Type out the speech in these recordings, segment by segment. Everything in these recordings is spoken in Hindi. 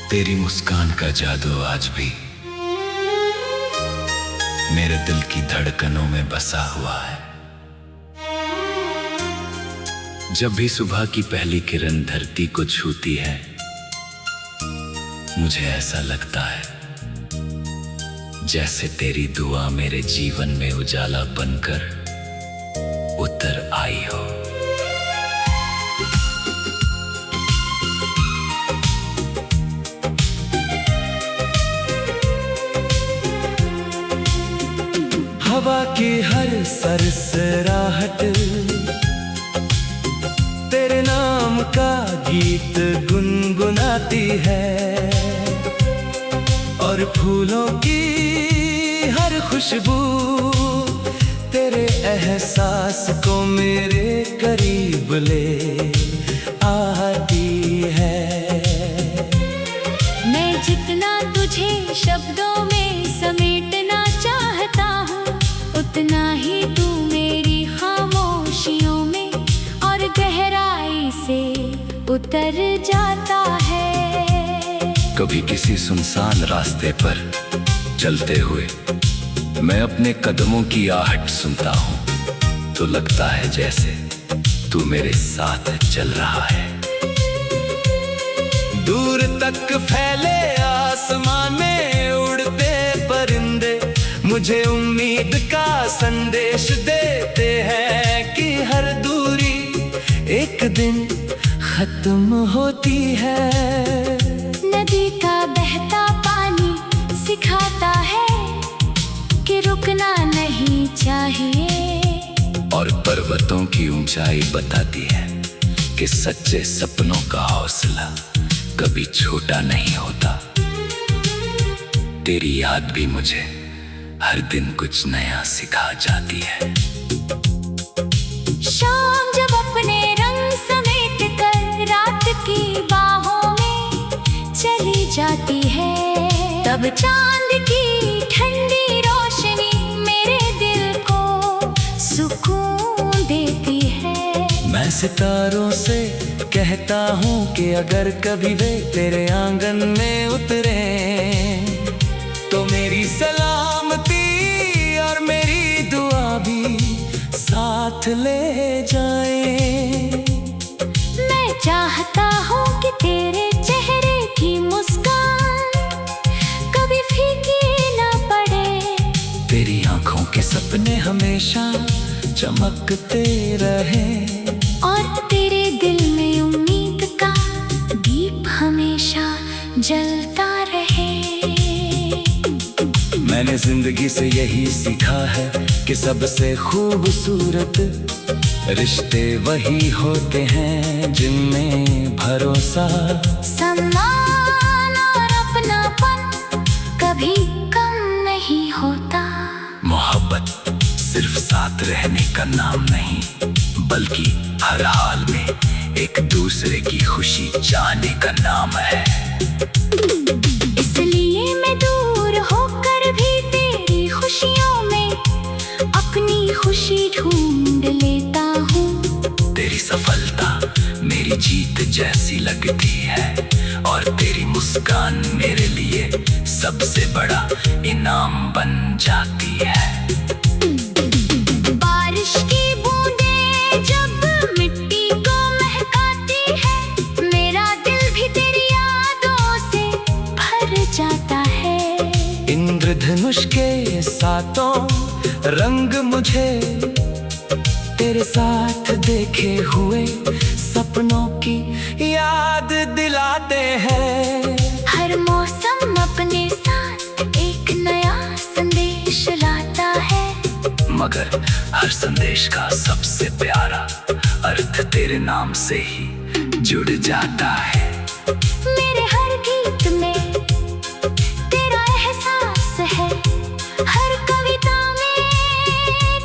तेरी मुस्कान का जादू आज भी मेरे दिल की धड़कनों में बसा हुआ है। जब भी सुबह की पहली किरण धरती को छूती है, मुझे ऐसा लगता है जैसे तेरी दुआ मेरे जीवन में उजाला बनकर उतर आई हो। हवा की हर सरसराहट तेरे नाम का गीत गुनगुनाती है, और फूलों की हर खुशबू तेरे एहसास को मेरे करीब ले आती है। मैं जितना तुझे शब्दों में समेटना चाहता हूँ, उतना ही तू मेरी खामोशियों में और गहराई से उतर जाता है। कभी किसी सुनसान रास्ते पर चलते हुए मैं अपने कदमों की आहट सुनता हूँ, तो लगता है जैसे तू मेरे साथ चल रहा है। दूर तक फैले आसमान में उड़ते परिंदे मुझे उम्मीद का संदेश देते हैं कि हर दूरी एक दिन खत्म होती है। नदी का बहता पानी सिखाता है कि रुकना नहीं चाहिए, और पर्वतों की ऊंचाई बताती है कि सच्चे सपनों का हौसला कभी छोटा नहीं होता। तेरी याद भी मुझे हर दिन कुछ नया सिखा जाती है। शाम जब अपने रंग समेट कर रात की बाहों में चली जाती है, तब चांद की ठंडी रोशनी मेरे दिल को सुकून देती है। मैं सितारों से कहता हूँ कि अगर कभी वे तेरे आंगन में उतरे तो मेरी सलामती और मेरी दुआ भी साथ ले जाए। मैं चाहता हूँ कि तेरे चेहरे की मुस्कान कभी फीकी ना पड़े, तेरी आंखों के सपने हमेशा चमकते रहे, और तेरे दिल में उम्मीद का दीप हमेशा जलता रहे। मैंने जिंदगी से यही सीखा है कि सबसे खूबसूरत रिश्ते वही होते हैं जिनमें भरोसा, सम्मान और अपनापन कभी कम नहीं होता। मोहब्बत सिर्फ साथ रहने का नाम नहीं, बल्कि हर हाल में एक दूसरे की खुशी चाहने का नाम है। इसलिए मैं दूर होकर भी तेरी खुशियों में अपनी खुशी ढूंढ लेता हूँ। तेरी सफलता मेरी जीत जैसी लगती है, और तेरी मुस्कान मेरे लिए सबसे बड़ा इनाम बन जाती है। बारिश की बूंदें जब मिट्टी को महकाती है, मेरा दिल भी तेरी यादों से भर जाता है। इंद्रधनुष के सातों रंग मुझे तेरे साथ देखे हुए सपनों की याद दिलाते हैं। हर मौसम अपने साथ एक नया संदेश लाता है, मगर हर संदेश का सबसे प्यारा अर्थ तेरे नाम से ही जुड़ जाता है। मेरे हर गीत में तेरा एहसास है, हर कविता में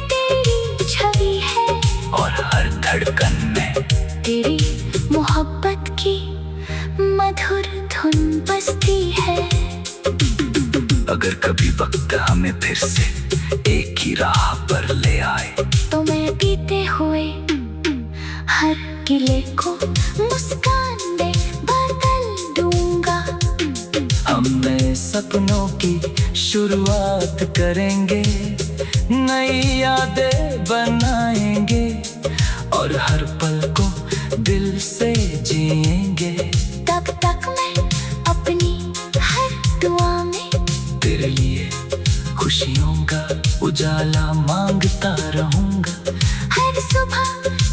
तेरी छवि है, और हर धड़कन में तेरी मोहब्बत की मधुर धुन बजती है। अगर कभी वक्त हमें फिर से एक ही राह पर ले आए, तो मैं पीते हुए हर गिले को मुस्कान दे बदल दूंगा। सपनों की शुरुआत करेंगे, नई यादें बनाएंगे और हर पल को दिल से जिएंगे। तब तक मैं अपनी हर दुआ में तेरे लिए खुशियों का उजाला मांगता रहूंगा। हर सुबह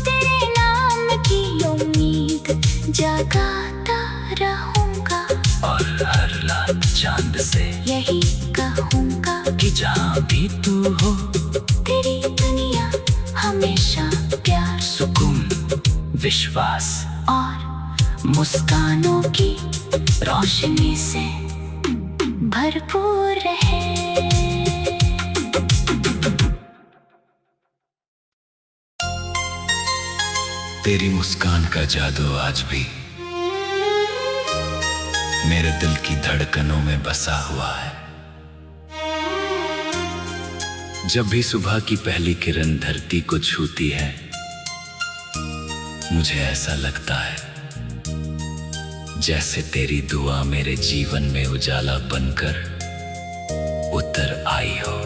तेरे नाम की उम्मीद जगाता रहूंगा। और हर रात चांद से यही कहूँगा कि जहाँ भी तू हो, तेरी दुनिया हमेशा प्यार सुकून, विश्वास और मुस्कानों की रोशनी से भरपूर रहे। तेरी मुस्कान का जादू आज भी मेरे दिल की धड़कनों में बसा हुआ है। जब भी सुबह की पहली किरण धरती को छूती है, मुझे ऐसा लगता है जैसे तेरी दुआ मेरे जीवन में उजाला बनकर उतर आई हो।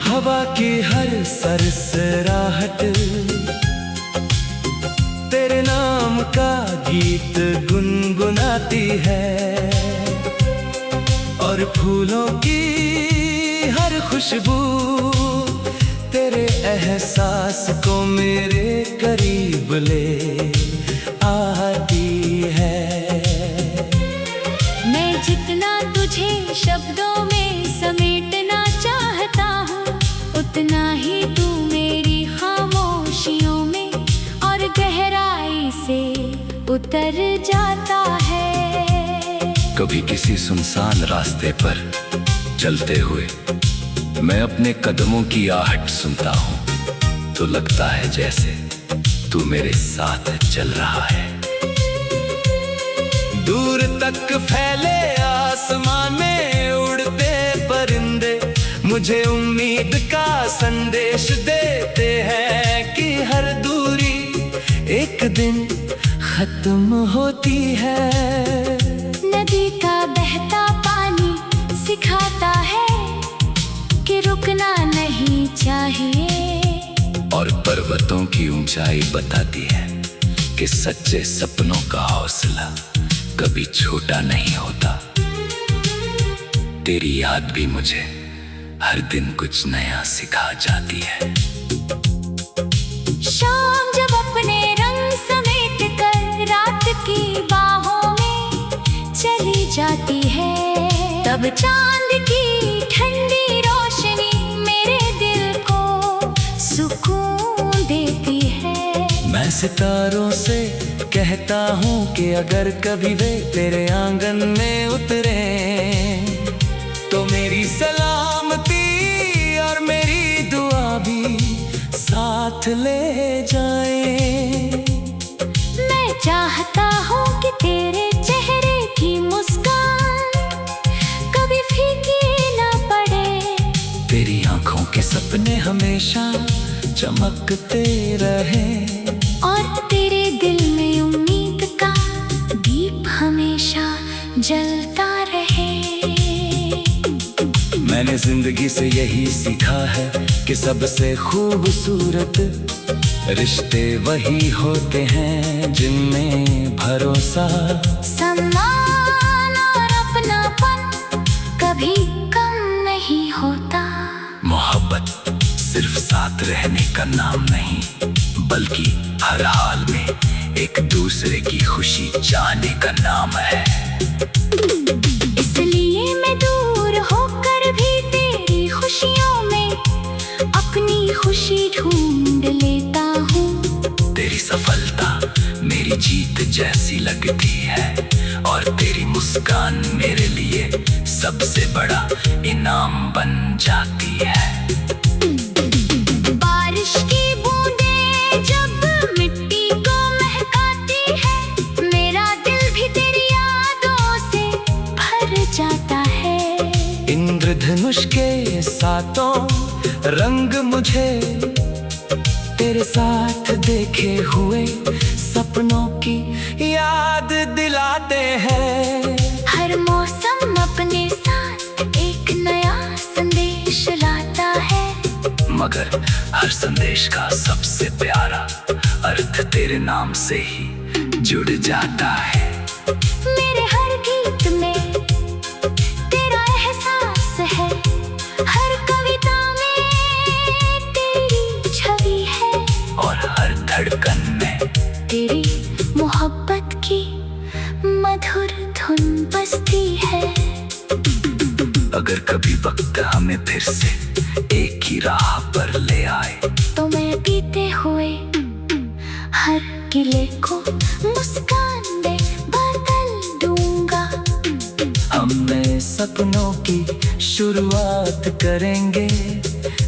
हवा की हर सरसराहट तेरे नाम का गीत गुनगुनाती है और फूलों की हर खुशबू तेरे एहसास को मेरे करीब ले आती है। मैं जितना तुझे शब्दों में समेटना चाहता हूँ, उतना ही तू मेरी खामोशियों में और गहराई से उतर जाता है। कभी किसी सुनसान रास्ते पर चलते हुए मैं अपने कदमों की आहट सुनता हूँ, तो लगता है जैसे तू मेरे साथ चल रहा है। दूर तक फैले आसमान में उड़ते परिंदे मुझे उम्मीद का संदेश देते हैं कि हर दूरी एक दिन खत्म होती है। नदी का बहता पानी सिखाता है कि रुकना नहीं चाहिए, और पर्वतों की ऊंचाई बताती है कि सच्चे सपनों का हौसला कभी छोटा नहीं होता। तेरी याद भी मुझे हर दिन कुछ नया सिखा जाती है। शाम जब अपने रंग समेट कर रात की बाहों में चली जाती है, तब चांद की ठंडी रोशनी मेरे दिल को सुकून देती है। मैं सितारों से कहता हूँ कि अगर कभी वे तेरे आंगन में उतरे तो मेरी सलामती और मेरी दुआ भी साथ ले जाए। मैं चाहता हूँ कि तेरे चेहरे की मुस्कान कभी फीकी ना पड़े, तेरी आंखों के सपने हमेशा चमकते रहे और तेरे दिल में उम्मीद का दीप हमेशा जलता रहे। मैंने जिंदगी से यही सीखा है कि सबसे खूबसूरत रिश्ते वही होते हैं जिनमें भरोसा, सम्मान और अपनापन कभी कम नहीं होता। मोहब्बत सिर्फ साथ रहने का नाम नहीं, बल्कि हर हाल में एक दूसरे की खुशी चाहने का नाम है। इसलिए मैं दूर होकर भी तेरी खुशियों में अपनी खुशी ढूंढ लेता हूँ। तेरी सफलता मेरी जीत जैसी लगती है और तेरी मुस्कान मेरे लिए सबसे बड़ा इनाम बन जाती है। बारिश की बूंदें जब मिट्टी को महकाती है, मेरा दिल भी तेरी यादों से भर जाता है। इंद्रधनुष के सातों रंग मुझे तेरे साथ देखे हुए सपनों की याद दिलाते हैं। हर मौसम अपने साथ एक नया संदेश लाता है, मगर हर संदेश का सबसे प्यारा अर्थ तेरे नाम से ही जुड़ जाता है। मेरे हर गीत में तेरा एहसास है, हर कविता में तेरी छवि है, और हर धड़कन में तेरी मोहब्बत की मधुर धुन बजती है। अगर कभी वक्त हमें फिर से एक ही राह पर ले आए, तो मैं पीते हुए हर गिले को मुस्कान दे बदल दूंगा। हम नए सपनों की शुरुआत करेंगे,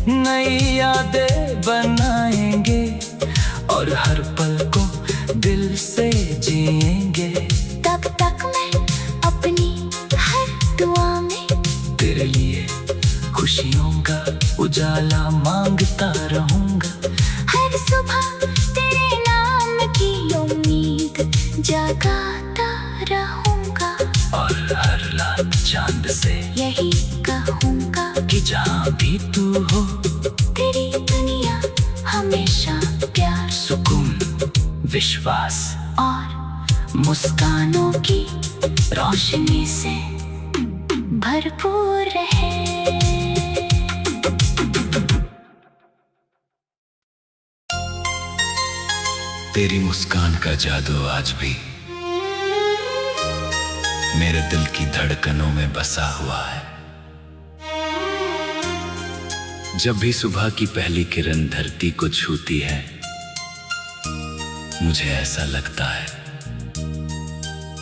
नई यादें बनाएंगे और हर पल को दिल से जिएंगे। तब तक मैं अपनी हर दुआ में तेरे लिए खुशियों का उजाला मांगता रहूंगा। हर सुबह तेरे नाम की उम्मीद जगाता रहूंगा, और हर रात चांद से यही कहूंगा कि जहाँ भी तू हो, तेरी दुनिया हमेशा प्यार सुकून, विश्वास और मुस्कानों की रोशनी से भरपूर रहे। तेरी मुस्कान का जादू आज भी मेरे दिल की धड़कनों में बसा हुआ है। जब भी सुबह की पहली किरण धरती को छूती है, मुझे ऐसा लगता है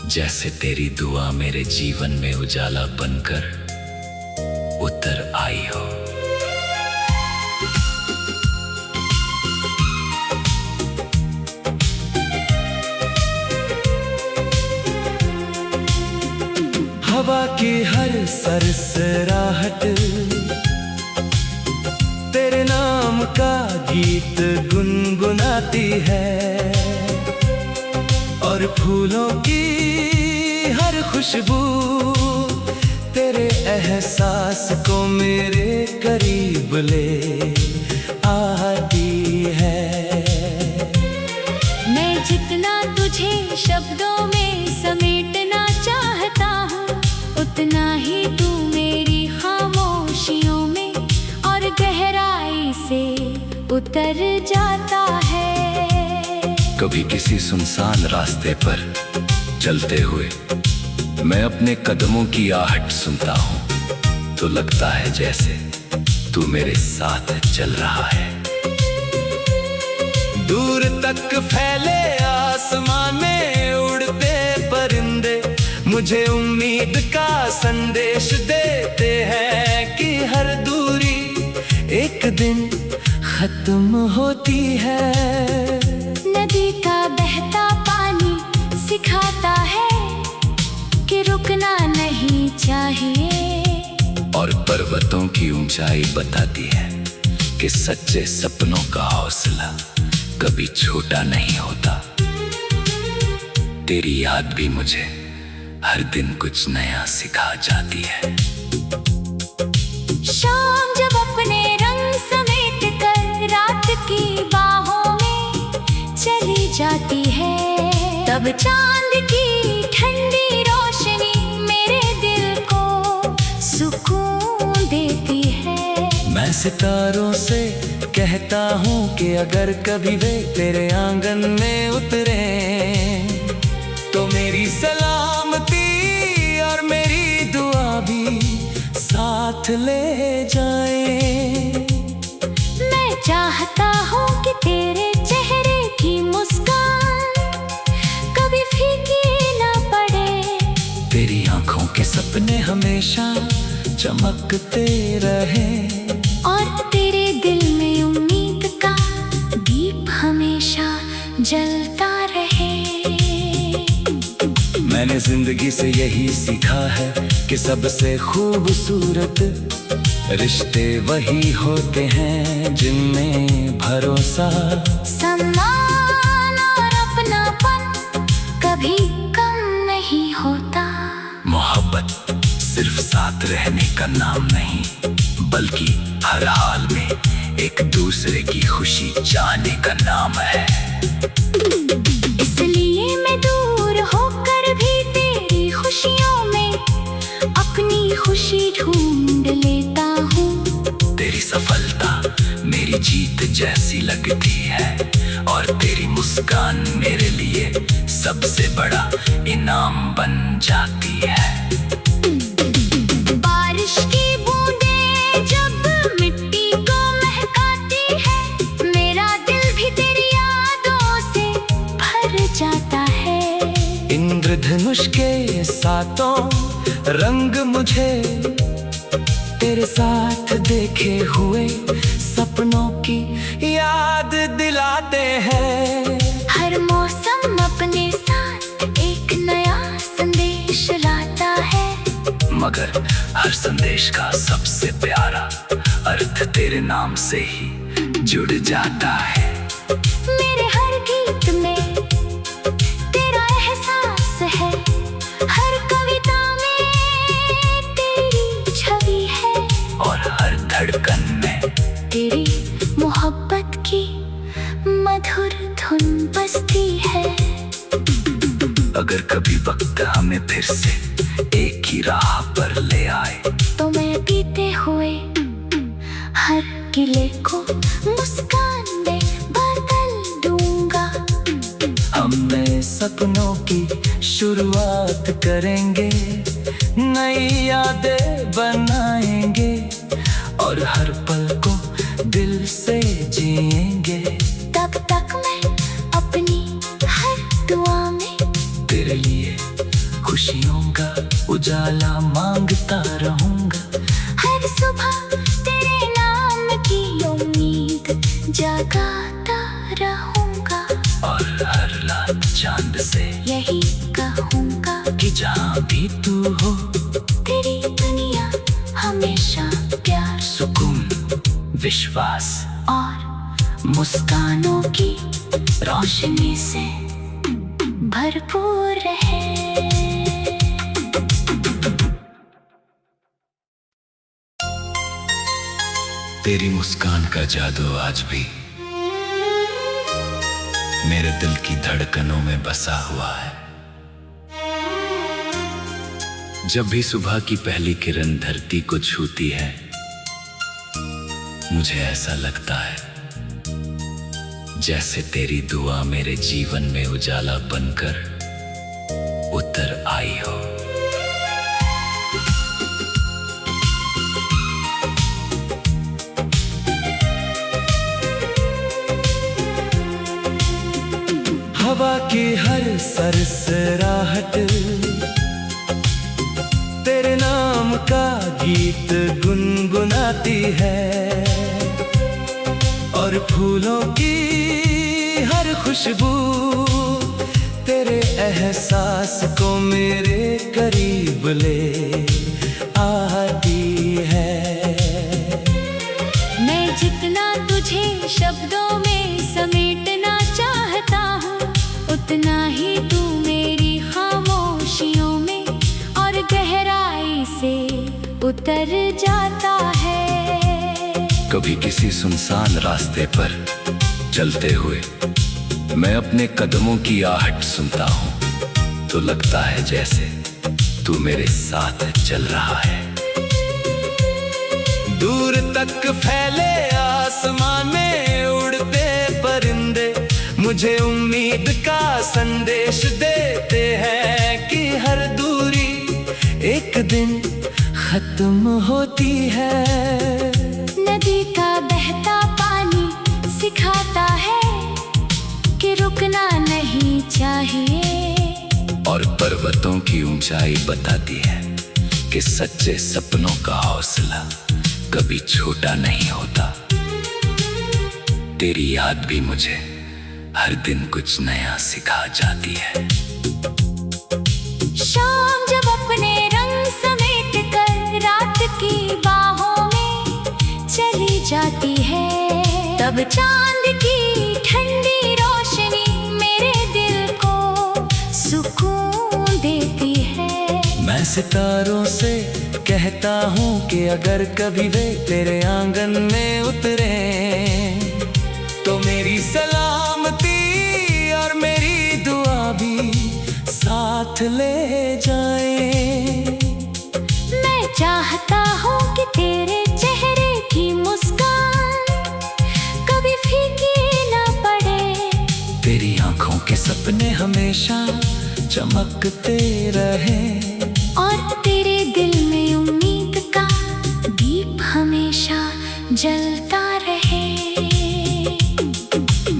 जैसे तेरी दुआ मेरे जीवन में उजाला बनकर उतर आई हो। हवा की हर सरसराहट तेरे नाम का गीत गुनगुनाती है, और फूलों की हर खुशबू तेरे एहसास को मेरे करीब ले आती है। मैं जितना तुझे शब्दों में समेटना चाहता हूँ, उतना ही तू मेरी खामोशियों में और गहराई से उतर जाता है। कभी किसी सुनसान रास्ते पर चलते हुए मैं अपने कदमों की आहट सुनता हूँ, तो लगता है जैसे तू मेरे साथ चल रहा है। दूर तक फैले आसमान में उड़ते परिंदे मुझे उम्मीद का संदेश देते हैं कि हर दूरी एक दिन खत्म होती है। नदी का बहता पानी सिखाता है कि रुकना नहीं चाहिए, और पर्वतों की ऊंचाई बताती है कि सच्चे सपनों का हौसला कभी छोटा नहीं होता। तेरी याद भी मुझे हर दिन कुछ नया सिखा जाती है। शाम जब अपने रंग समेट कर रात की बाहों में चली जाती है, तब चांद की ठंडी रोशनी मेरे दिल को सुकून देती है। मैं सितारों से कहता हूँ कि अगर कभी वे तेरे आंगन में उतरे, तो मेरी सलामती और मेरी दुआ भी साथ ले जाए। मैं चाहता हूँ कि तेरे चेहरे की मुस्कान कभी फीकी ना पड़े, तेरी आंखों के सपने हमेशा चमकते रहे, और तेरे दिल में उम्मीद का दीप हमेशा जलता रहे। मैं मैंने जिंदगी से यही सीखा है कि सबसे खूबसूरत रिश्ते वही होते हैं जिनमें भरोसा, सम्मान और अपनापन कभी कम नहीं होता। मोहब्बत सिर्फ साथ रहने का नाम नहीं, बल्कि हर हाल में एक दूसरे की खुशी चाहने का नाम है। इसलिए मैं दूर होकर भी तेरी खुशियों में अपनी खुशी ढूंढ लेता हूँ। तेरी सफलता मेरी जीत जैसी लगती है और तेरी मुस्कान मेरे लिए सबसे बड़ा इनाम बन जाती है। बारिश की बूंदें जब मिट्टी को महकाती है, मेरा दिल भी तेरी यादों से भर जाता है। इंद्रधनुष के सातों रंग मुझे तेरे साथ देखे हुए सपनों की याद दिलाते हैं। हर मौसम अपने साथ एक नया संदेश लाता है, मगर हर संदेश का सबसे प्यारा अर्थ तेरे नाम से ही जुड़ जाता है। मेरे हर गीत में तेरा एहसास है, हर कविता में तेरी छवि है और हर धड़कन में तेरी मोहब्बत की मधुर धुन बजती है। अगर कभी वक्त हमें फिर से एक ही राह पर ले आए, तो मैं पीते हुए हर गिले को मुस्कान में बदल दूंगा। हम नए सपनों की शुरुआत करेंगे, नई यादें बनाएंगे और हर पल को दिल से जिएंगे। तब तक मैं अपनी हर दुआ में तेरे लिए खुशियों का उजाला मांगता रहूंगा। हर सुबह तेरे नाम की उम्मीद जगाता रहूंगा और हर रात चांद से यही कहूंगा कि जहाँ भी तू हो तेरी दुनिया हमेशा प्यार, सुकून, विश्वास और मुस्कानों की रोशनी से भरपूर रहे। तेरी मुस्कान का जादू आज भी मेरे दिल की धड़कनों में बसा हुआ है। जब भी सुबह की पहली किरण धरती को छूती है, मुझे ऐसा लगता है जैसे तेरी दुआ मेरे जीवन में उजाला बनकर उतर आई हो। हवा की हर सरसराहट तेरे नाम का गीत गुनगुनाती है और फूलों की हर खुशबू तेरे एहसास को मेरे करीब ले आती है। मैं जितना तुझे शब्दों में समेटना चाहता हूँ, उतना ही तू मेरी खामोशियों में और गहराई से उतर जाता है। कभी किसी सुनसान रास्ते पर चलते हुए मैं अपने कदमों की आहट सुनता हूँ, तो लगता है जैसे तू मेरे साथ चल रहा है। दूर तक फैले आसमान में उड़ते परिंदे मुझे उम्मीद का संदेश देते हैं कि हर दूरी एक दिन खत्म होती है। नदी का बहता पानी सिखाता है कि रुकना नहीं चाहिए, और पर्वतों की ऊंचाई बताती है कि सच्चे सपनों का हौसला कभी छोटा नहीं होता। तेरी याद भी मुझे हर दिन कुछ नया सिखा जाती है। तब चांद की ठंडी रोशनी मेरे दिल को सुकून देती है। मैं सितारों से कहता हूँ कि अगर कभी वे तेरे आंगन में उतरे तो मेरी सलामती और मेरी दुआ भी साथ ले जाए। मैं चाहता हूँ कि तेरे चेहरे की मुस्कान कभी फीकी ना पड़े। तेरी आंखों के सपने हमेशा चमकते रहे और तेरे दिल में उम्मीद का दीप हमेशा जलता रहे।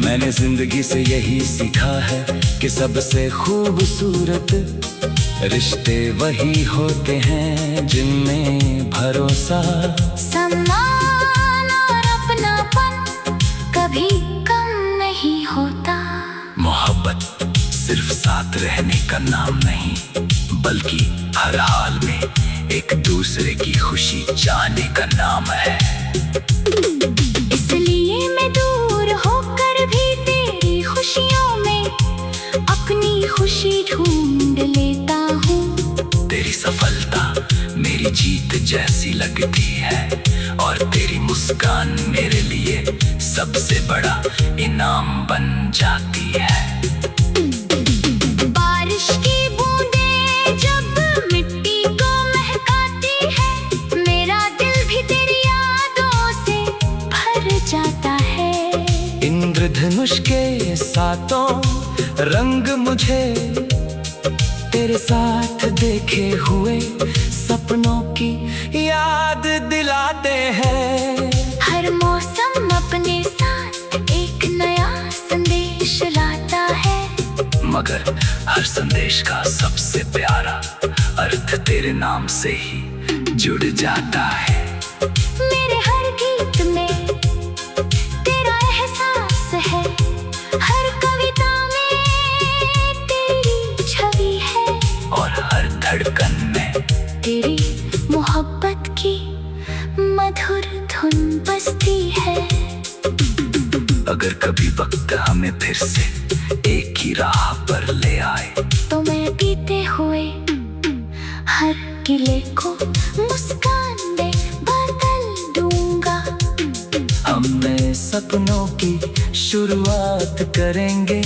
मैंने जिंदगी से यही सीखा है कि सबसे खूबसूरत रिश्ते वही होते हैं जिनमें भरोसा, सम्मान और अपनापन कभी कम नहीं होता। मोहब्बत सिर्फ साथ रहने का नाम नहीं बल्कि हर हाल में एक दूसरे की खुशी चाहने का नाम है। इसलिए मैं दूर होकर भी तेरी खुशियों में अपनी खुशी ढूंढ लेता हूँ। तेरी सफलता मेरी जीत जैसी लगती है और तेरी मुस्कान मेरे लिए सबसे बड़ा इनाम बन जाती है। बारिश की बूंदें जब मिट्टी को महकाती है मेरा दिल भी तेरी यादों से भर जाता है। इंद्रधनुष के सातों रंग मुझे तेरे साथ देखे हुए सपनों की याद दिलाते हैं। हर मौसम अपने साथ एक नया संदेश लाता है मगर हर संदेश का सबसे प्यारा अर्थ तेरे नाम से ही जुड़ जाता है। मेरे हर गीत में तेरा एहसास है, हर कविता में तेरी छवि है और हर धड़कन में तेरी मोहब्बत की मधुर धुन बजती है। अगर कभी वक्त हमें फिर से एक ही राह पर ले आए तो मैं पीते हुए हर गिले को मुस्कान में बदल दूंगा। हम नए सपनों की शुरुआत करेंगे,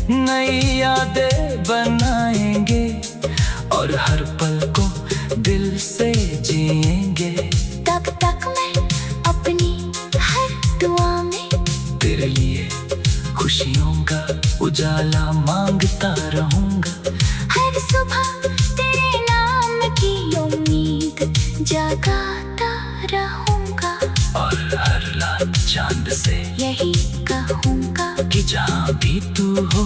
नई यादें बनाएंगे और हर पल को दिल से जिएंगे। तब तक मैं अपनी हर दुआ में तेरे लिए खुशियों का उजाला मांगता रहूंगा। हर सुबह तेरे नाम की उम्मीद जगाता रहूंगा और हर रात चांद से यही कहूँगा कि जहाँ भी तू हो